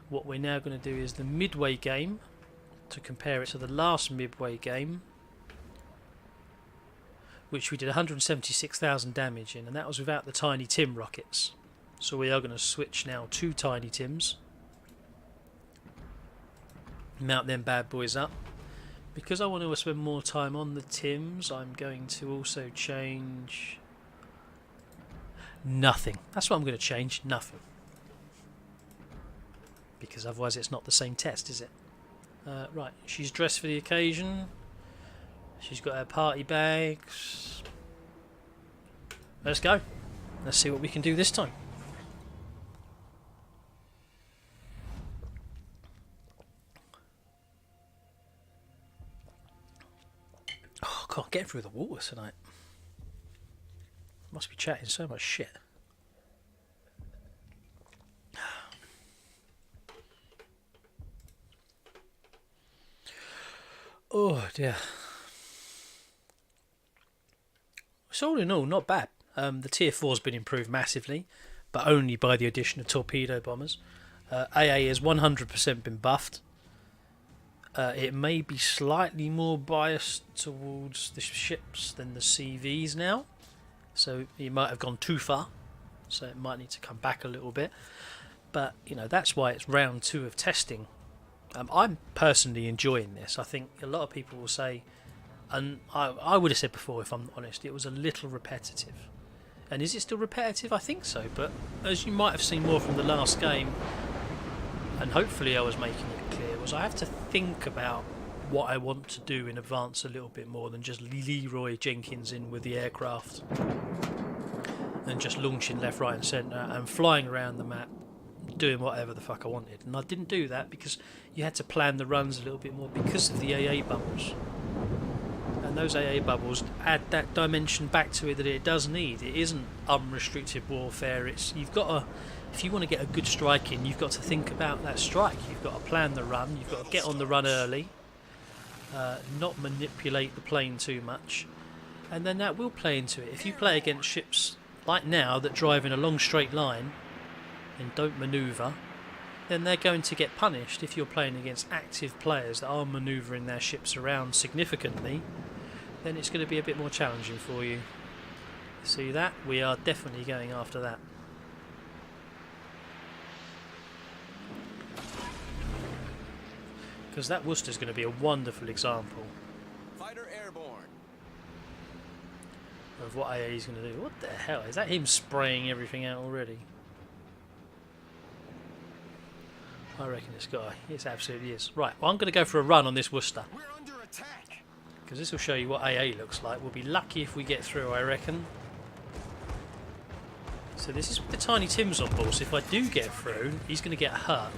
What we're now going to do is the Midway game, to compare it to the last Midway game, which we did 176,000 damage in, and that was without the TinyTim rockets. So we are going to switch now to TinyTims. Mount them bad boys up. Because I want to spend more time on the Tims, I'm going to also change nothing. That's what I'm going to change, nothing. Because otherwise it's not the same test, is it? Right, she's dressed for the occasion. She's got her party bags. Let's go. Let's see what we can do this time. Oh, I can't get through the water tonight. Must be chatting so much shit. Oh dear. So all in all, not bad. The tier 4's been improved massively, but only by the addition of torpedo bombers. AA has 100% been buffed. It may be slightly more biased towards the ships than the CVs now, so it might have gone too far, so it might need to come back a little bit. But you know, that's why it's round 2 of testing. I'm personally enjoying this. I think a lot of people will say, and I would have said before, if I'm honest, it was a little repetitive. And is it still repetitive? I think so, but as you might have seen more from the last game, and hopefully I was making it clear, was I have to think about what I want to do in advance a little bit more than just Leroy Jenkins in with the aircraft and just launching left, right and centre and flying around the map doing whatever the fuck I wanted. And I didn't do that because you had to plan the runs a little bit more because of the AA bubbles. And those AA bubbles add that dimension back to it that it does need. It isn't unrestricted warfare. You've got to, if you want to get a good strike in, you've got to think about that strike. You've got to plan the run. You've got to get on the run early, not manipulate the plane too much, and then that will play into it. If you play against ships like now that drive in a long straight line and don't manoeuvre, then they're going to get punished. If you're playing against active players that are manoeuvring their ships around significantly, then it's going to be a bit more challenging for you. See that? We are definitely going after that. Because that Worcester's going to be a wonderful example Fighter airborne. of what AA is going to do. What the hell? Is that him spraying everything out already? I reckon this guy. It absolutely is. Right, well, I'm going to go for a run on this Worcester. We're under attack. Because this will show you what AA looks like. We'll be lucky if we get through, I reckon. So this is with the TinyTims on board. So if I do get through, he's going to get hurt.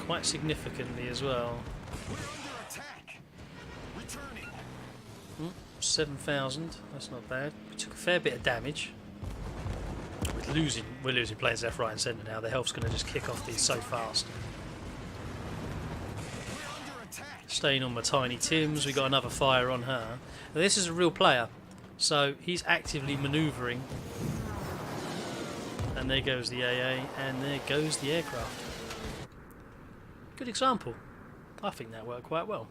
Quite significantly as well. We're under attack. Returning. 7,000. That's not bad. We took a fair bit of damage. We're losing players left, right and centre now. The health's going to just kick off these so fast. Staying on my TinyTims, we got another fire on her. Now, this is a real player, so he's actively manoeuvring. And there goes the AA, and there goes the aircraft. Good example. I think that worked quite well.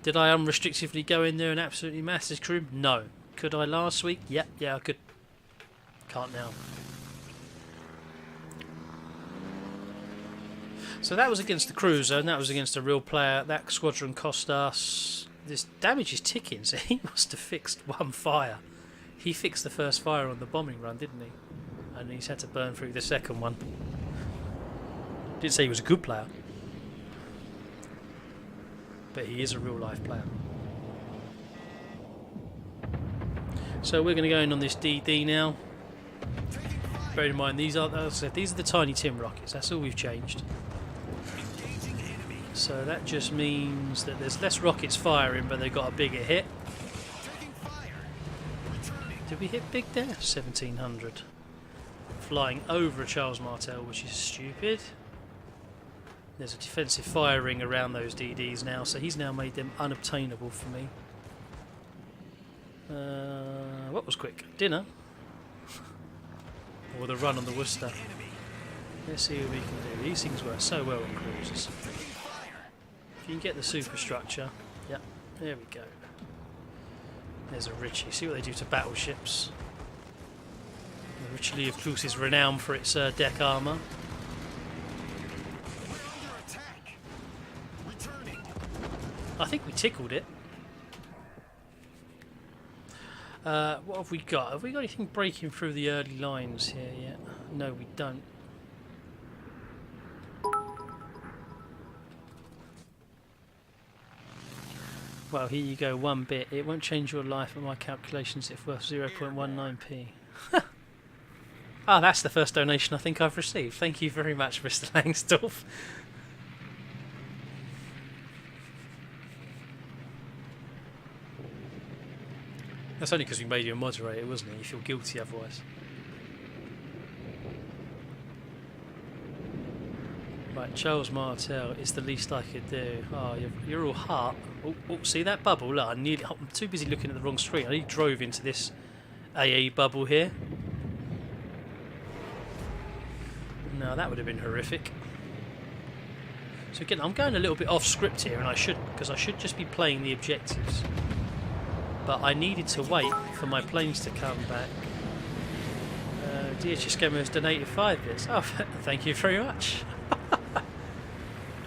Did I unrestrictedly go in there and absolutely massacre him? No. Could I last week? Yeah, I could. Can't now. So that was against the cruiser, and that was against a real player. That squadron cost us... This damage is ticking, so he must have fixed one fire. He fixed the first fire on the bombing run, didn't he? And he's had to burn through the second one. Didn't say he was a good player. But he is a real life player. So we're going to go in on this DD now. Bear in mind, these are the TinyTim rockets. That's all we've changed. So that just means that there's less rockets firing, but they've got a bigger hit. Did we hit big there? 1,700. Flying over a Charles Martel, which is stupid. There's a defensive fire ring around those DDs now, so he's now made them unobtainable for me. What was quick? Dinner? Or the run on the Worcester? Let's see what we can do. These things work so well on cruisers. If you can get the superstructure, yep, there we go. There's a Ritchie. See what they do to battleships. The Ritchie, of course, is renowned for its deck armour. I think we tickled it. What have we got? Have we got anything breaking through the early lines here yet? No, we don't. Well, here you go, 1 bit. It won't change your life, but my calculations it's worth 0.19p. Ah, that's the first donation I think I've received. Thank you very much, Mr. Langsdorff. That's only because we made you a moderator, wasn't it? You feel guilty otherwise. Right, Charles Martel is the least I could do. Oh, you're all heart. Oh, see that bubble? Look, I'm too busy looking at the wrong screen. I nearly drove into this AA bubble here. No, that would have been horrific. So again, I'm going a little bit off script here, and I shouldn't, because I should just be playing the objectives. But I needed to wait for my planes to come back. DHS Gamer has donated 5 bits. Oh, thank you very much.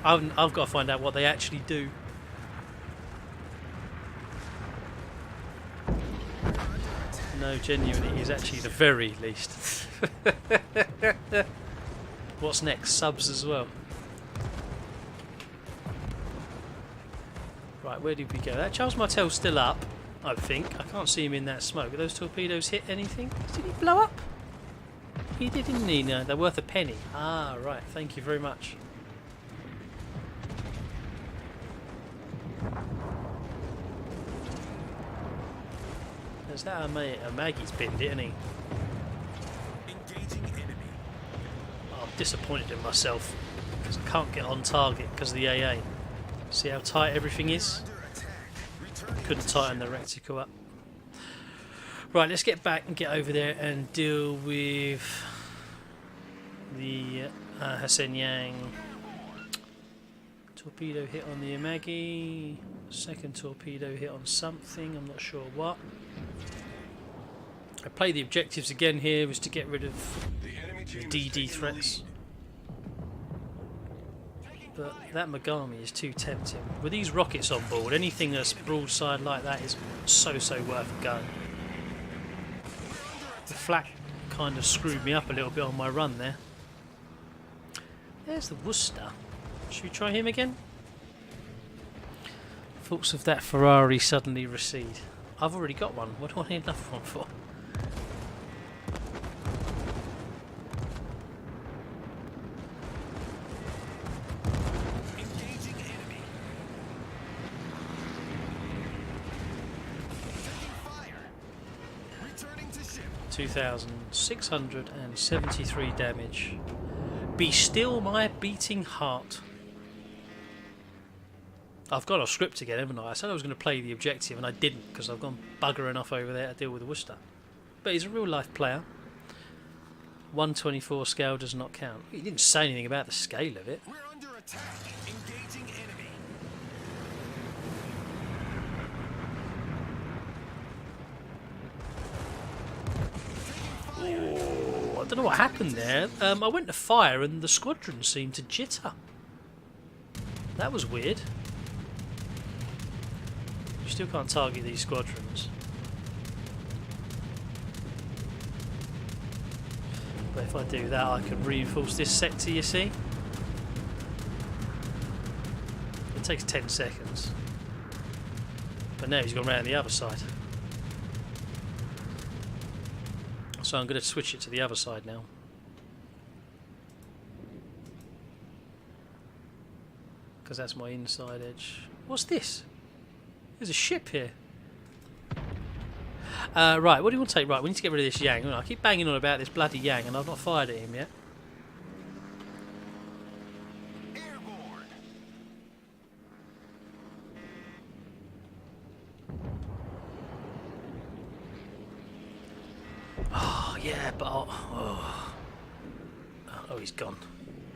I've got to find out what they actually do. No, genuinely, is actually the very least. What's next? Subs as well. Right, where did we go? That Charles Martel's still up, I think. I can't see him in that smoke. Did those torpedoes hit anything? Did he blow up? He did, didn't he? No, they're worth a penny. Ah, right. Thank you very much. Is that a Maggie's binned it, isn't he? Engaging enemy. Oh, I'm disappointed in myself because I can't get on target because of the AA. See how tight everything is? Couldn't tighten the reticle up. Right, let's get back and get over there and deal with the Hassan Yang. Torpedo hit on the Amagi. Second torpedo hit on something, I'm not sure what. I play the objectives again here was to get rid of DD threats. But that Megami is too tempting. With these rockets on board, anything that's broadside like that is so worth a go. The flak kind of screwed me up a little bit on my run there. There's the Worcester. Should we try him again? Thoughts of that Ferrari suddenly recede. I've already got one. What do I need another one for? Engaging enemy. Taking fire. Returning to ship. 2,673 damage. Be still my beating heart. I've got off script again, haven't I? I said I was going to play the objective and I didn't because I've gone bugger enough over there to deal with the Worcester. But he's a real life player. 124 scale does not count. He didn't say anything about the scale of it. We're under attack. Engaging enemy. Oh, I don't know what happened there. I went to fire and the squadron seemed to jitter. That was weird. You still can't target these squadrons. But if I do that, I can reinforce this sector, you see? It takes 10 seconds. But now he's gone round the other side. So I'm going to switch it to the other side now. Because that's my inside edge. What's this? There's a ship here. Right, what do you want to take? Right, we need to get rid of this Yang. I keep banging on about this bloody Yang and I've not fired at him yet. Airborne. Oh, yeah, but Oh, he's gone.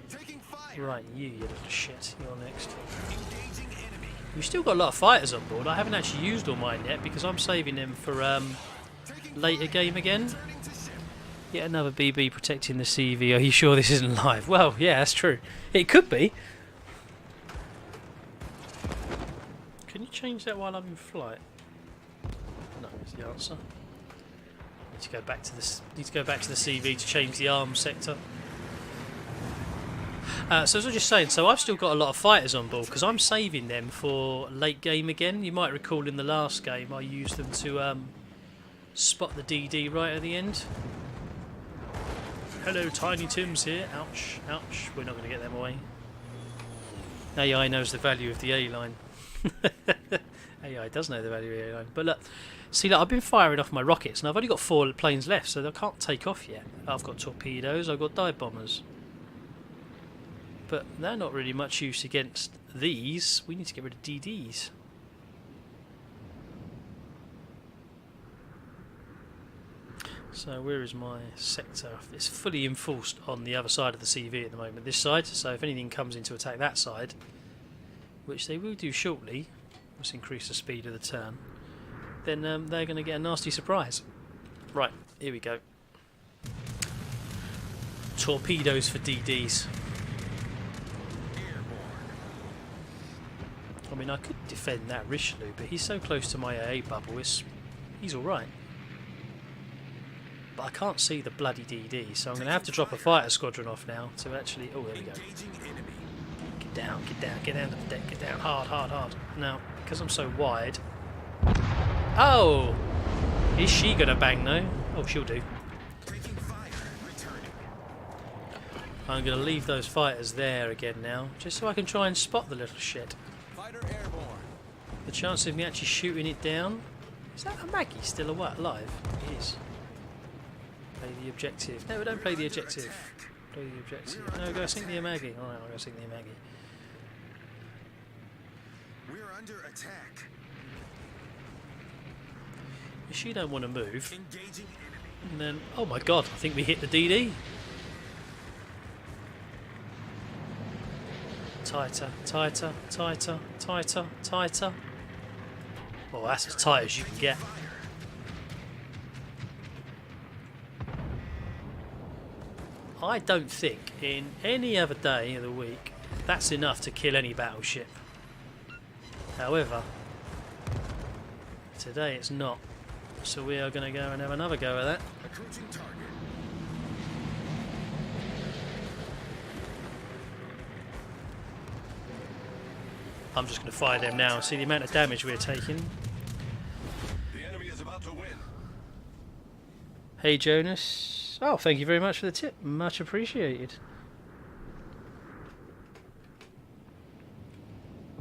Taking fire. Right, you little shit. You're next. Engaging enemy. We've still got a lot of fighters on board. I haven't actually used all mine yet because I'm saving them for Taking later game again. Returning to ship. Yet another BB protecting the CV. Are you sure this isn't live? Well, yeah, that's true. It could be. Can you change that while I'm in flight? No, is the answer. Need to go back to this. Need to go back to the CV to change the arms sector. So as I was just saying, so I've still got a lot of fighters on board because I'm saving them for late game again. You might recall in the last game I used them to spot the DD right at the end. Hello, TinyTim's here. Ouch, ouch. We're not going to get them away. AI knows the value of the A-line. AI does know the value of the A-line. But look, see, look, I've been firing off my rockets and I've only got 4 planes left, so they can't take off yet. I've got torpedoes, I've got dive bombers. But they're not really much use against these. We need to get rid of DDs. So where is my sector? It's fully enforced on the other side of the CV at the moment, this side. So if anything comes in to attack that side, which they will do shortly, let's increase the speed of the turn, then they're going to get a nasty surprise. Right, here we go. Torpedoes for DDs. I mean, I could defend that Richelieu, but he's so close to my AA bubble, he's alright. But I can't see the bloody DD, so I'm going to have to drop a fighter squadron off now to actually... Oh, there we go. Get down, get down, get down to the deck, get down. Hard, hard, hard. Now, because I'm so wide... Oh! Is she going to bang, though? Oh, she'll do. I'm going to leave those fighters there again now, just so I can try and spot the little shit. Fighter airborne. The chance of me actually shooting it down... Is that a Maggie still alive? It is. Play the objective. No, don't play the objective. Play the objective. No, go sink the Maggie. Alright, I'll go sink the Maggie. We're under attack. If she don't want to move, Engaging enemy. and then... Oh my god, I think we hit the DD. Tighter, tighter, tighter, tighter, tighter. Oh, that's as tight as you can get. I don't think in any other day of the week that's enough to kill any battleship. However, today it's not. So we are going to go and have another go at that. Approaching target. I'm just going to fire them now and see the amount of damage we're taking. The enemy is about to win. Hey Jonas. Oh, thank you very much for the tip. Much appreciated.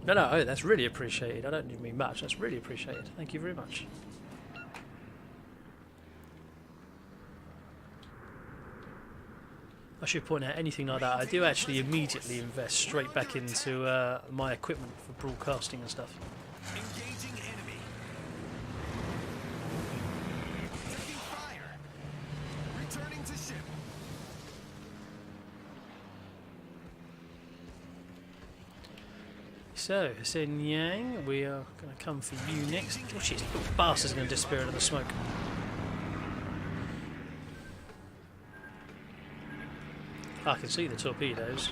No, oh, that's really appreciated. I don't need me much. That's really appreciated. Thank you very much. I should point out anything like that. I do actually immediately invest straight back into my equipment for broadcasting and stuff. Engaging enemy. Taking fire. Returning to ship. So, Hussein Yang, we are going to come for you next. Oh shit, little bastard's going to disappear into the smoke. I can see the torpedoes.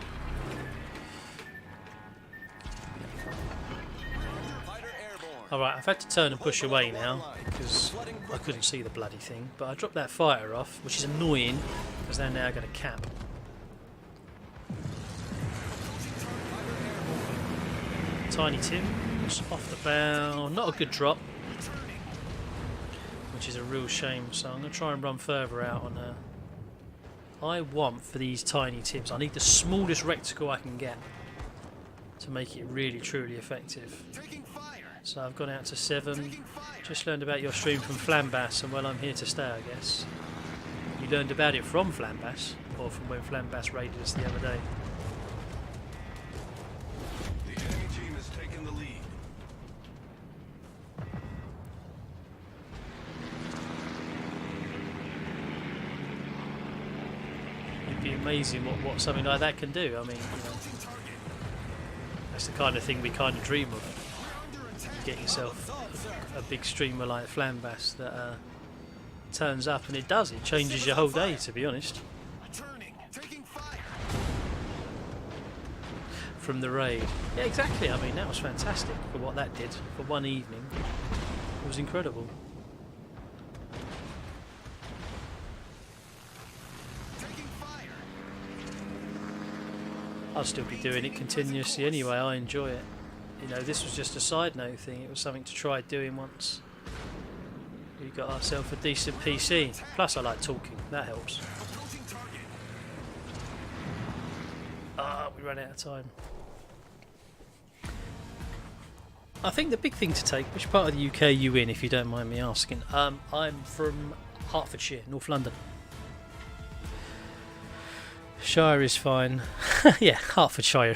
Fighter airborne. Alright, I've had to turn and push away now because I couldn't see the bloody thing. But I dropped that fighter off, which is annoying because they're now going to cap. TinyTim off the bow. Not a good drop, which is a real shame. So I'm going to try and run further out on her. I want for these TinyTims, I need the smallest reticle I can get to make it really truly effective. Taking fire. So I've gone out to 7. Taking fire. Just learned about your stream from Flambass, and well, I'm here to stay, I guess. You learned about it from Flambass, or from when Flambass raided us the other day. The enemy team has taken the lead. It'd be amazing what something like that can do. I mean, that's the kind of thing we kind of dream of. Get yourself a big streamer like Flambass that turns up, and it does. It changes your whole day, to be honest. Taking fire. From the raid. Yeah, exactly. I mean, that was fantastic for what that did for one evening. It was incredible. Taking fire. I'll still be doing it continuously anyway. I enjoy it. You know, this was just a side note thing. It was something to try doing once we got ourselves a decent PC. Plus, I like talking. That helps. Approaching target. Ah, we ran out of time. I think the big thing to take, which part of the UK are you in, if you don't mind me asking? I'm from Hertfordshire, North London. Shire is fine. Yeah, Hertfordshire.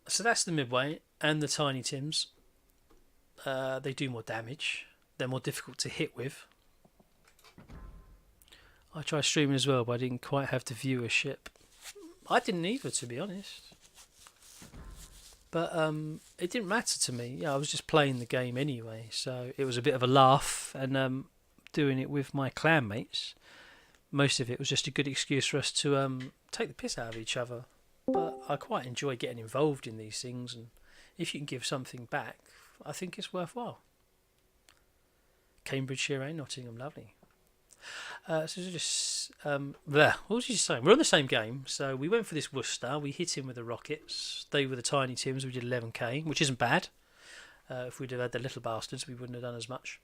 So that's the Midway and the TinyTims. They do more damage. They're more difficult to hit with. I tried streaming as well, but I didn't quite have the viewership. I didn't either, to be honest. But it didn't matter to me. Yeah, I was just playing the game anyway, so it was a bit of a laugh, and doing it with my clan mates. Most of it was just a good excuse for us to take the piss out of each other. But I quite enjoy getting involved in these things, and if you can give something back, I think it's worthwhile. Cambridgeshire, Nottingham, lovely. So just there. What was you saying? We're on the same game, so we went for this Worcester. We hit him with the rockets. They were the TinyTims. We did 11k, which isn't bad. If we'd have had the little bastards, we wouldn't have done as much.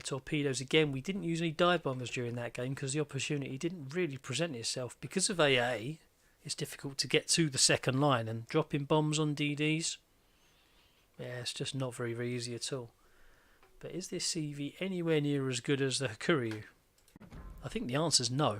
Torpedoes again. We didn't use any dive bombers during that game because the opportunity didn't really present itself because of AA. It's difficult to get to the second line, and dropping bombs on DDs, yeah, it's just not very easy at all. But is this CV anywhere near as good as the Hakuryu? I think the answer's no.